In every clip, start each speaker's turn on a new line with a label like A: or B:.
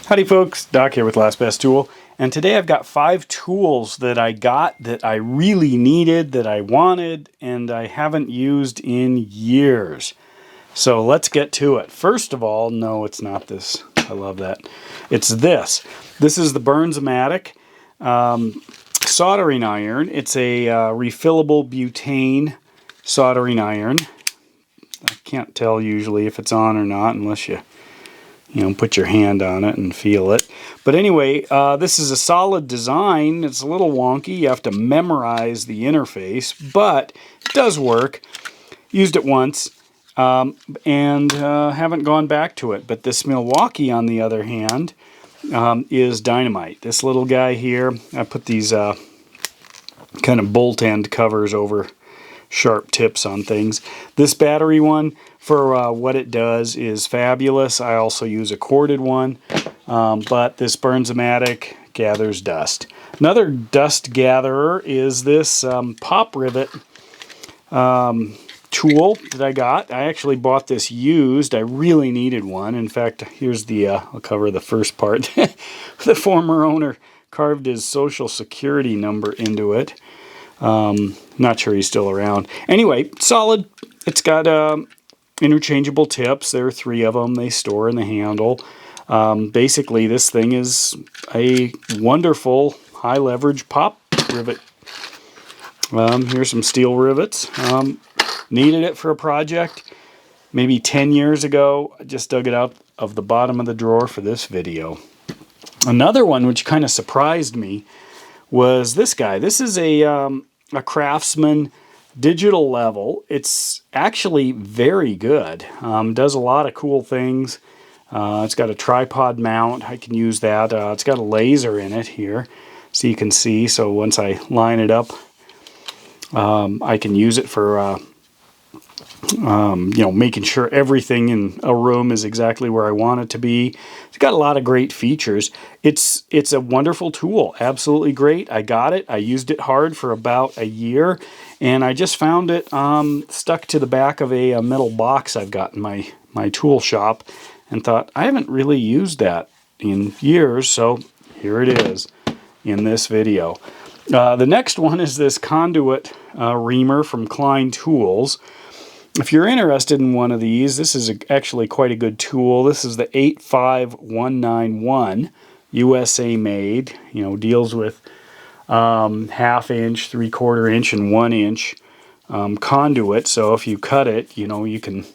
A: Howdy folks, Doc here with Last Best Tool, and today I've got 5 tools that I got that I really needed, that I wanted, and I haven't used in years. So let's get to it. First of all, no, it's not this. I love that. It's this. This is the Burns-O-Matic soldering iron. It's a refillable butane soldering iron. I can't tell usually if it's on or not unless you put your hand on it and feel it. But anyway, this is a solid design. It's a little wonky. You have to memorize the interface, but it does work. Used it once and haven't gone back to it. But this Milwaukee, on the other hand, is dynamite. This little guy here, I put these kind of bolt end covers over sharp tips on things. This battery one, for what it does, is fabulous. I also use a corded one, but this Burns-O-Matic gathers dust. Another dust gatherer is this pop rivet tool that I got. I actually bought this used. I really needed one. In fact, here's the, I'll cover the first part. The former owner carved his social security number into it. Not sure he's still around. Anyway, solid. It's got interchangeable tips. There are 3 of them. They store in the handle. Basically, this thing is a wonderful high leverage pop rivet. Here's some steel rivets. Needed it for a project maybe 10 years ago. I just dug it out of the bottom of the drawer for this video. Another one which kind of surprised me was this guy. This is a Craftsman digital level. It's actually very good. Does a lot of cool things. It's got a tripod mount. I can use that. It's got a laser in it here, so you can see. So once I line it up, I can use it for making sure everything in a room is exactly where I want it to be. It's got a lot of great features. It's a wonderful tool. Absolutely great. I got it. I used it hard for about a year, and I just found it stuck to the back of a metal box I've got in my tool shop, and thought, I haven't really used that in years, so here it is in this video. The next one is this Conduit reamer from Klein Tools. If you're interested in one of these, this is actually quite a good tool. This is the 85191, USA made. Deals with 1/2 inch, 3/4 inch, and 1 inch conduit. So if you cut it, you can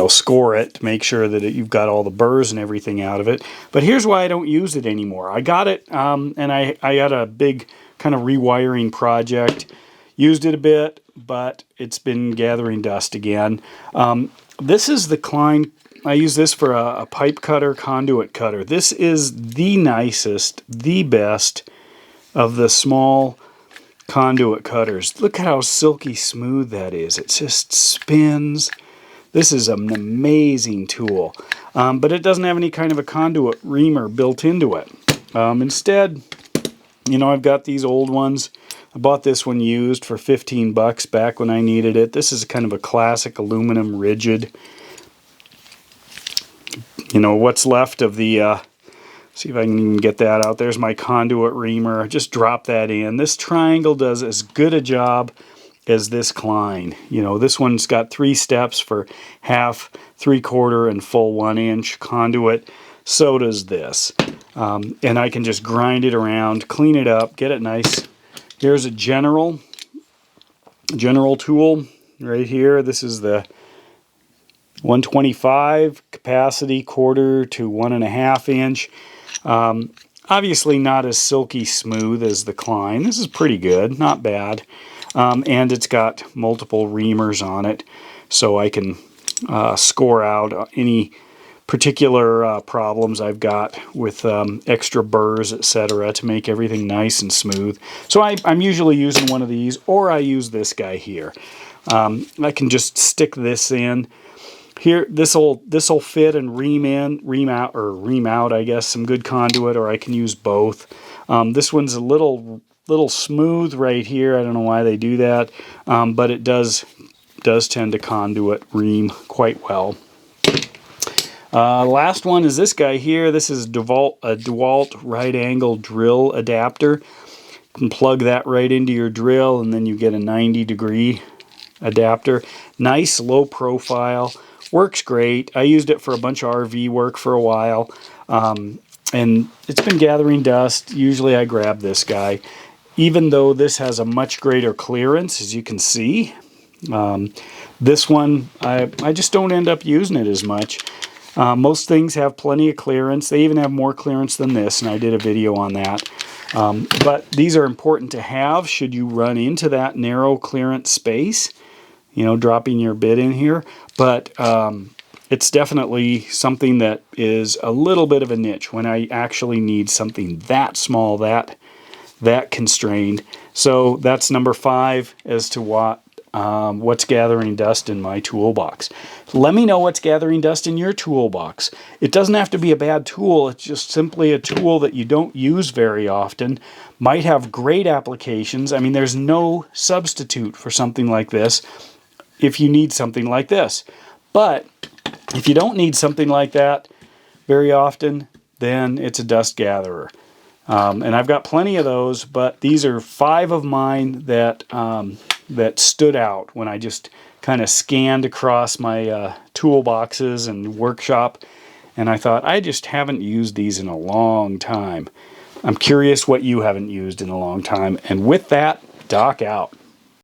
A: score it to make sure that you've got all the burrs and everything out of it. But here's why I don't use it anymore. I got it, and I had a big kind of rewiring project. Used it a bit, but it's been gathering dust again. This is the Klein. I use this for a pipe cutter, conduit cutter. This is the nicest, the best of the small conduit cutters. Look how silky smooth that is. It just spins. This is an amazing tool, but it doesn't have any kind of a conduit reamer built into it. Instead, I've got these old ones. I bought this one used for 15 bucks back when I needed it. This is kind of a classic aluminum rigid. What's left of the, see if I can even get that out. There's my conduit reamer. Just drop that in. This triangle does as good a job as this Klein. This one's got 3 steps for 1/2, 3/4, and full 1 inch conduit. So does this. And I can just grind it around, clean it up, get it nice. Here's a general tool right here. This is the 125 capacity, 1/4 to 1.5 inch. Obviously not as silky smooth as the Klein. This is pretty good, not bad. And it's got multiple reamers on it, so I can score out any particular problems I've got with extra burrs, etc., to make everything nice and smooth. So I'm usually using one of these, or I use this guy here. I can just stick this in here. This'll fit and ream out, I guess, some good conduit, or I can use both. This one's a little smooth right here. I don't know why they do that, but it does tend to conduit ream quite well. Last one is this guy here. This is a DeWalt right angle drill adapter. You can plug that right into your drill and then you get a 90-degree adapter. Nice low profile. Works great. I used it for a bunch of RV work for a while. And it's been gathering dust. Usually I grab this guy. Even though this has a much greater clearance, as you can see. This one, I just don't end up using it as much. Most things have plenty of clearance. They even have more clearance than this, and I did a video on that. But these are important to have should you run into that narrow clearance space, you know, dropping your bit in here. But it's definitely something that is a little bit of a niche when I actually need something that small, that constrained. So that's number 5 as to what's gathering dust in my toolbox. Let me know what's gathering dust in your toolbox. It doesn't have to be a bad tool. It's just simply a tool that you don't use very often. Might have great applications. I mean, there's no substitute for something like this if you need something like this. But if you don't need something like that very often, then it's a dust gatherer. And I've got plenty of those, but these are 5 of mine that that stood out when I just kind of scanned across my toolboxes and workshop, and I thought, I just haven't used these in a long time. I'm curious what you haven't used in a long time. And with that, Doc out.